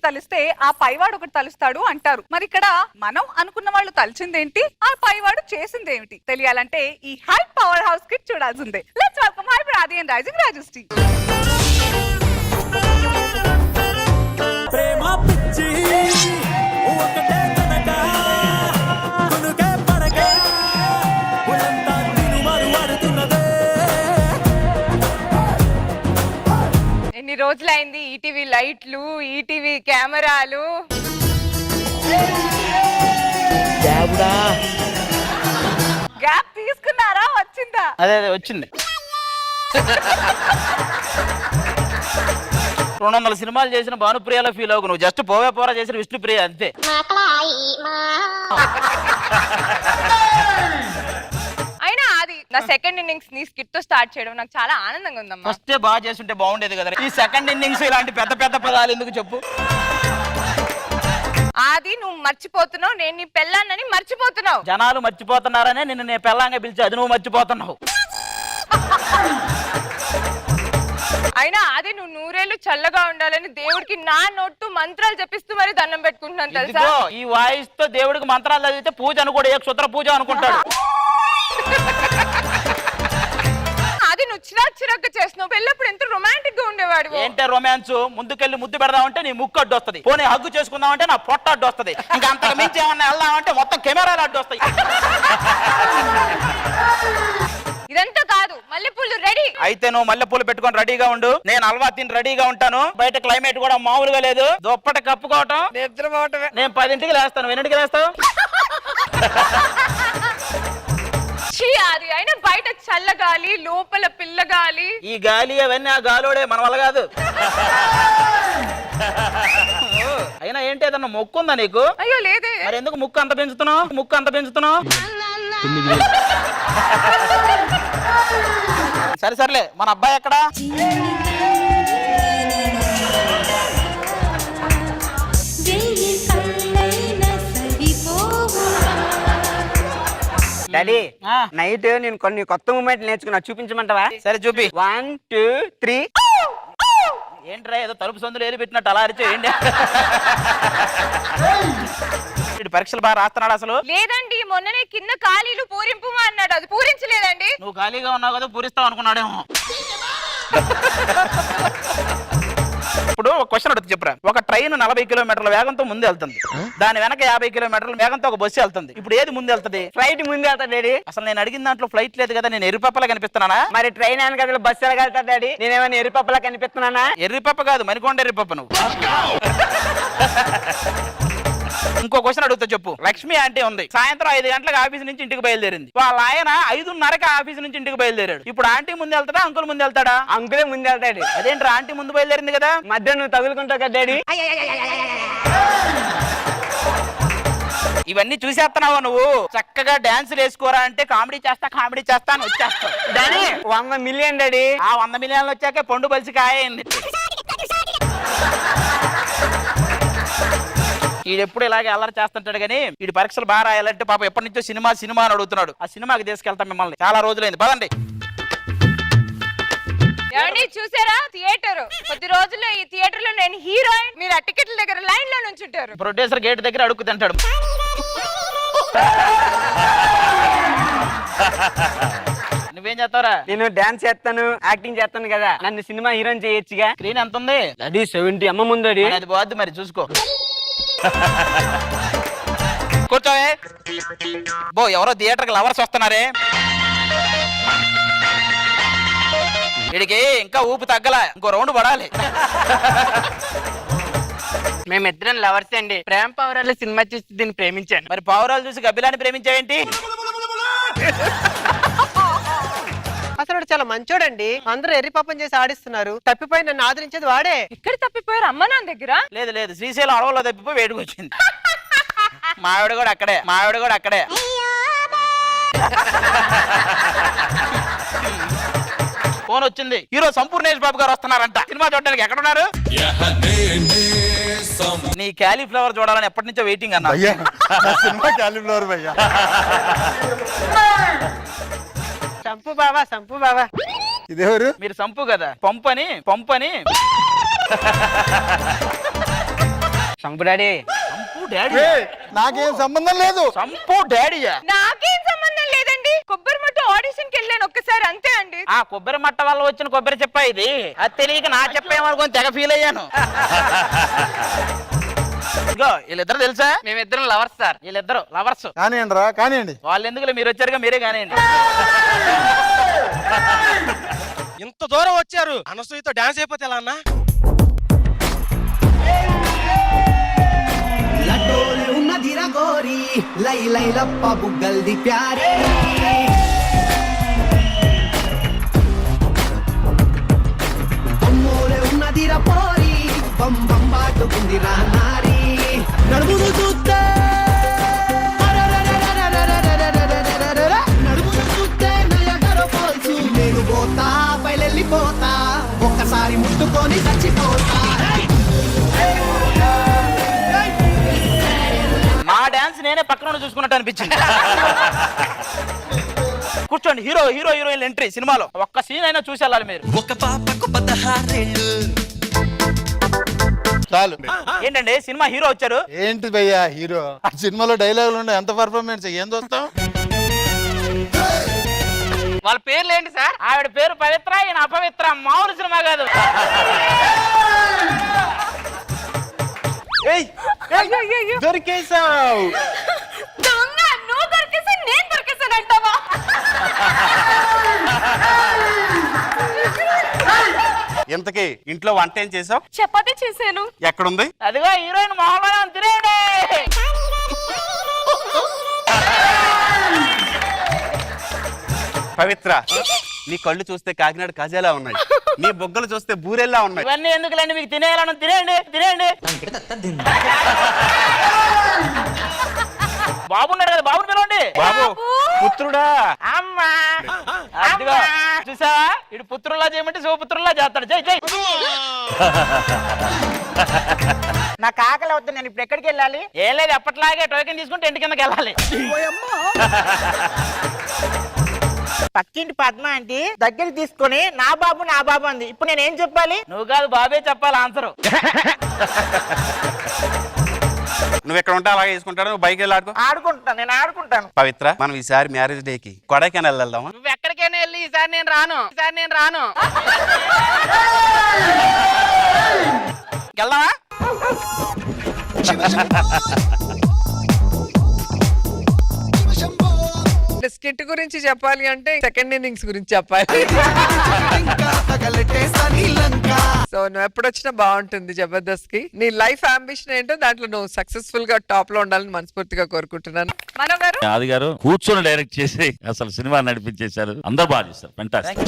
తలిస్తే ఆ పైవాడు ఒకటి తలుస్తాడు అంటారు. మరి ఇక్కడ మనం అనుకున్న వాళ్ళు తలిచిందేంటి, ఆ పైవాడు చేసిందేమిటి తెలియాలంటే ఈ హై పవర్ హౌస్ కి చూడాల్సిందే. లెట్స్ వెల్కమ్ హై రాధి అండ్ రైజింగ్ రాజశ్రీ. ప్రేమ పిచ్చి ఒకటే కనక కొనుకే పడక ఉలంతా తినుమరు వాడుతున్నదే. ఎన్ని రోజులైంది ఈటీవీ లైట్లు, ఈటీవీ కెమెరాలు. గ్యాప్ తీసుకున్నారా, వచ్చిందా? అదే వచ్చింది. 200 సినిమాలు చేసిన భానుప్రియలో ఫీల్ అవ్వకు, నువ్వు జస్ట్ పోవే పోరా చేసిన విష్ణుప్రియ అంతే. అయినా అది నా సెకండ్ ఇన్నింగ్స్ నీ స్కిట్ తో స్టార్ట్ చేయడం నాకు చాలా ఆనందంగా ఉందమ్మా. ఫస్టే బాగా చేస్తుంటే బాగుండేది కదా. ఈ సెకండ్ ఇన్నింగ్స్ ఇలాంటి పెద్ద పెద్ద పదాలు ఎందుకు చెప్పు. అది నువ్వు మర్చిపోతున్నావు, నేను నీ పెళ్ళాన్నని మర్చిపోతున్నావు. జనాలు మర్చిపోతున్నారనే నిన్ను నేను పెళ్ళంగా పిలిచి అది నువ్వు మర్చిపోతున్నావు. అయినా అది నువ్వు నూరేళ్లు చల్లగా ఉండాలని దేవుడికి నా నోట్టు మంత్రాలు జపిస్తూ మరి దండం పెట్టుకుంటున్నాను తెలుసా. ఈ వాయిస్ తో దేవుడికి మంత్రాలు చదివితే పూజ అనుకోడు, ఏ క్షుద్ర పూజ అనుకుంటాడు. అది నువ్వు చిరాకు చేస్తున్నావు. పెళ్ళప్పుడు ఎంత రొమాంటిక్ గా ఉండేవాడు. ఏంటే రొమాన్స్? ముందుకెళ్ళి ముద్దు పెడదామంటే నీ ముక్కు అడ్డు వస్తుంది, పోనీ హగ్గు చేసుకుందామంటే నా పొట్ట అడ్డు వస్తుంది, ఇంకా అంతకు మించి ఏమన్నా వెళ్దామంటే మొత్తం కెమెరాలు అడ్డు వస్తాయి. ఇదంతా కాదు, మల్లెపూలు రెడీ. అయితే నువ్వు మల్లెపూలు పెట్టుకొని రెడీగా ఉండు, నేను అల్వా తిని రెడీగా ఉంటాను. బయట క్లైమేట్ కూడా మామూలుగా లేదు, దుప్పటి కప్పుకోవటం నిద్రపోవటమే. నేను 10ంటికి లేస్తాను, 8ంటికి లేస్తావు. అది అయినా బయట చల్లగాలి, లోపల పిల్లగాలి. ఈ గాలి అవన్నీ ఆ గాలోడే, మన వల్ల కాదు. అయినా ఏంటి, ఏదన్నా మొక్కు ఉందా నీకు? అయ్యో లేదే. మరి ఎందుకు ముక్కు అంత పెంచుతున్నావు? ముక్కు అంత పెంచుతున్నావు? సరే సర్లే, మన అబ్బాయి ఎక్కడా? డాడీ నైట్ నేను కొన్ని కొత్త మూమెంట్ నేర్చుకున్నా, చూపించమంటావా? సరే చూపి. 1 2 3. ఏంట్రా ఏదో తలుపు సందులు ఏలి పెట్టినట్టు అలా అరిచే ఏంటి? పరీక్షలు బాగా రాస్తున్నాడు అసలు? లేదండి, మొన్ననే కింద ఖాళీలు పూరింపు అన్నాడు, అది పూరించలేదండి. నువ్వు ఖాళీగా ఉన్నావు కదా, పూరిస్తావు అనుకున్నాడేమో. ఇప్పుడు ఒక క్వశ్చన్ అడుగుతుంది, చెప్పురా. ఒక ట్రైన్ 40 కిలోమీటర్ల వేగంతో ముందు వెళ్తుంది, దాని వెనక 50 కిలోమీటర్ల వేగంతో ఒక బస్సు వెళ్తుంది. ఇప్పుడు ఏది ముందు వెళ్తుంది? ఫ్లైట్ ముందు వెళ్తాడు డాడీ. అసలు నేను అడిగిన దాంట్లో ఫ్లైట్ లేదు కదా, నేను ఎర్రిపప్పలా కనిపిస్తున్నానా? మరి ట్రైన్ వెనక బస్సు ఎలా వెళ్తాడు డాడీ? నేనేమైనా ఎరుపప్పలా కనిపిస్తున్నానా? ఎర్రిపప్ప కాదు, మరికొండ ఎర్రిపప్ప నువ్వు. ఇంకో క్వశ్చన్ అడుగుతా చెప్పు. లక్ష్మి అంటే ఉంది, సాయంత్రం 5 గంటలకు ఆఫీస్ నుంచి ఇంటికి బయలుదేరింది. వాళ్ళ ఆయన 5:30కి ఆఫీస్ నుంచి ఇంటికి బయలుదేరాడు. ఇప్పుడు ఆంటీ ముందు వెళ్తాడా, అంకుల్ ముందు వెళ్తాడా? అంకులే ముందు వెళ్తాడు. అదేంటి, ఆంటీ ముందు బయలుదేరింది కదా? మధ్య నువ్వు తగులుకుంటావు కదా డాడీ. ఇవన్నీ చూసేస్తున్నావా నువ్వు? చక్కగా డాన్సులు వేసుకోరా అంటే కామెడీ చేస్తా అని వచ్చేస్తావు. Daddy 100 million daddy. ఆ 100 మిలియన్లు వచ్చాకే పండు బలిసి కాయింది. ఈడెప్పుడు ఇలాగే అల్లరి చేస్తుంటాడు కానీ వీడి పరీక్షలు బాగా రాయాలంటే పాప ఎప్పటి నుంచో సినిమా అని అడుగుతున్నాడు. ఆ సినిమాకి తీసుకెళ్తాం మిమ్మల్ని, చాలా రోజులైంది, పదండి. ఏమండి చూసారా థియేటర్? కొద్ది రోజుల్లో ఈ థియేటర్ లో నేను హీరోయిన్, మీరు ఆ టికెట్ల దగ్గర లైన్ లో నుంచుంటారు. ప్రొడ్యూసర్ గేట్ దగ్గర అడుగు తింటాడు. నువ్వేం చేస్తావురా? నేను డాన్స్ చేస్తాను, యాక్టింగ్ చేస్తాను కదా, నన్ను సినిమా హీరోయిన్ చేయొచ్చుగా. స్క్రీన్ ఎంత ఉంది? డాడీ 70 అమ్మ ముందు. అది బాగుంది, మరి చూసుకో. కూర్చోవే. బో ఎవరో థియేటర్కి లవర్స్ వస్తున్నారే. వీడికి ఇంకా ఊపు తగ్గల, ఇంకో రౌండ్ పడాలి. మేమిద్దరం లవర్స్ అండి. ప్రేమ పావురాలు సినిమా చూసి దీన్ని ప్రేమించాను. మరి పావురాలు చూసి గబ్బిలాన్ని ప్రేమించావేంటి? అసలు చాలా మంచోడండి, అందరూ ఎర్రి పాపం చేసి ఆడిస్తున్నారు, తప్పిపోయి నన్ను ఆదరించేది వాడే. ఇక్కడ తప్పిపోయారు అమ్మ నాన్న దగ్గర? లేదు, శ్రీశైలం అడవుల్లో తప్పిపోయి వేడికి వచ్చింది. మావిడ కూడా అక్కడే. ఫోన్ వచ్చింది, హీరో సంపూర్ణేష్ బాబు గారు వస్తున్నారంట సినిమా చూడడానికి. ఎక్కడున్నారు? నీ క్యాలీఫ్లవర్ చూడాలని ఎప్పటి నుంచో వెయిటింగ్ అన్నా. సినిమా క్యాలీఫ్లవర్ భయ్యా. సంపు బావా. ఇదేవరు? మీరు సంపు కదా, పంపని. సంపు డాడీ సంపు డాడీ ఏయ్, నాకేం సంబంధం లేదు. సంపు డాడీయా? నాకేం సంబంధం లేదండి. కొబ్బరి మట్ట ఆడిషన్ కి వెళ్ళాను ఒక్కసారి, అంతే అండి. ఆ కొబ్బరి మట్ట వల్ల వచ్చిన కొబ్బరి చెప్ప ఇది. అది తెలియక నా చెప్పేమనుకొని తెగ ఫీల్ అయ్యాను. ఇగో వీళ్ళిద్దరు తెలుసా? మేమిద్దరం లవర్స్ సార్. వీళ్ళిద్దరు లవర్స్. కానివ్వండి రా, కానివ్వండి. వాళ్ళు ఎందుకులే, మీరు వచ్చారుగా, మీరే కానివ్వండి. ఇంత దూరం వచ్చారు, అనసూయతో డాన్స్ అయిపోతే ఎలా అన్నా? లడ్డోలే ఉన్నదిరా గోరి లై లై లప్ప బుగ్గల్ది ప్యారీ అమ్మోలే ఉన్నదిరా పోరి బం బం బాటుకుందిరా నారీ నడుమును చూస్తే నడుమును చూస్తే నయగర పోల్చు నేను పోతా బయలెళ్ళిపోతా ఒక్కసారి ముట్టుకొని చచ్చిపోతా నా డాన్స్ నేనే పక్కన చూసుకున్నట్టు అనిపించింది. కూర్చోండి. హీరో హీరోయిన్ ఎంట్రీ సినిమాలో ఒక్క సీన్ అయినా చూసి వెళ్ళాలి మీరు. ఒక పాపకు 16 ఏళ్ళు చాలు. ఏంటండి సినిమా హీరో వచ్చారు? ఏంటి భయ్యా హీరో? ఆ సినిమాలో డైలాగులు ఉండే ఎంత పర్ఫార్మెన్స్, ఏం చూస్తాం? వాళ్ళ పేర్లు ఏంటి సార్? ఆవిడ పేరు పవిత్ర, ఈయన అపవిత్ర. మామూలు సినిమా కాదు. ఏయ్, అయ్యో, అయ్యో, అయ్యో. దొరికేసావు. దొంగ, నువ్వు దొరికేసా, నేను దొరికేసాను అంటావా? ఇంతకీ ఇంట్లో వంట ఏం చేసావు? చపాతీ చేశాను. ఎక్కడుంది? అదిగో హీరోయిన్ మామూలుగా తినేయండి. పవిత్ర, నీ కళ్ళు చూస్తే కాకినాడ కాజాలా ఉన్నాయి, నీ బొగ్గలు చూస్తే బూరెల్లా ఉన్నాయి. ఇవన్నీ ఎందుకులేండి, మీకు తినేయాలని తినేయండి. బాబున్నాడు కదా, బాబుని పిలవండి. బాబు, పుత్రుడా? అమ్మా అదిగో చూసావా, ఇటు పుత్రుల్లా చేయమంటే శివపుత్రుల్లా చేస్తాడు. జై జై. నా కాకలి అవుతుంది, నేను ఇప్పుడు ఎక్కడికి వెళ్ళాలి? ఏం లేదు, ఎప్పటిలాగే టోకెన్ తీసుకుంటే ఇంటి కిందకి వెళ్ళాలి. పక్కింటి పద్మ అంటే దగ్గర తీసుకొని నా బాబు అంది. ఇప్పుడు నేను ఏం చెప్పాలి? నువ్వు కాదు, బాబే చెప్పాలి ఆన్సరు. నువ్వు ఎక్కడ ఉంటే అలాగే చేసుకుంటాడు, నువ్వు బైక్ వెళ్ళి ఆడుకో. నేను ఆడుకుంటాను. పవిత్ర, మనం ఈసారి మ్యారేజ్ డేకి కొడైకెనాల్ వెళ్దామా? నువ్వు ఎక్కడికైనా వెళ్ళి ఈసారి నేను రాను. వెళ్దామా? స్కిట్ గురించి చెప్పాలి అంటే సెకండ్ ఇన్నింగ్స్ గురించి చెప్పాలి. సో నువ్వు ఎప్పుడొచ్చినా బాగుంటుంది జబర్దస్త్ కి. నీ లైఫ్ అంబిషన్ ఏంటో దాంట్లో నువ్వు సక్సెస్ఫుల్ గా టాప్ లో ఉండాలని మనస్ఫూర్తిగా కోరుకుంటున్నాను. మనో గారు ఆది గారు కూర్చొని డైరెక్ట్ చేసి అసలు సినిమా నడిపించేశారు. అందరూ బాగా చేశారు. ఫెంటాస్టిక్.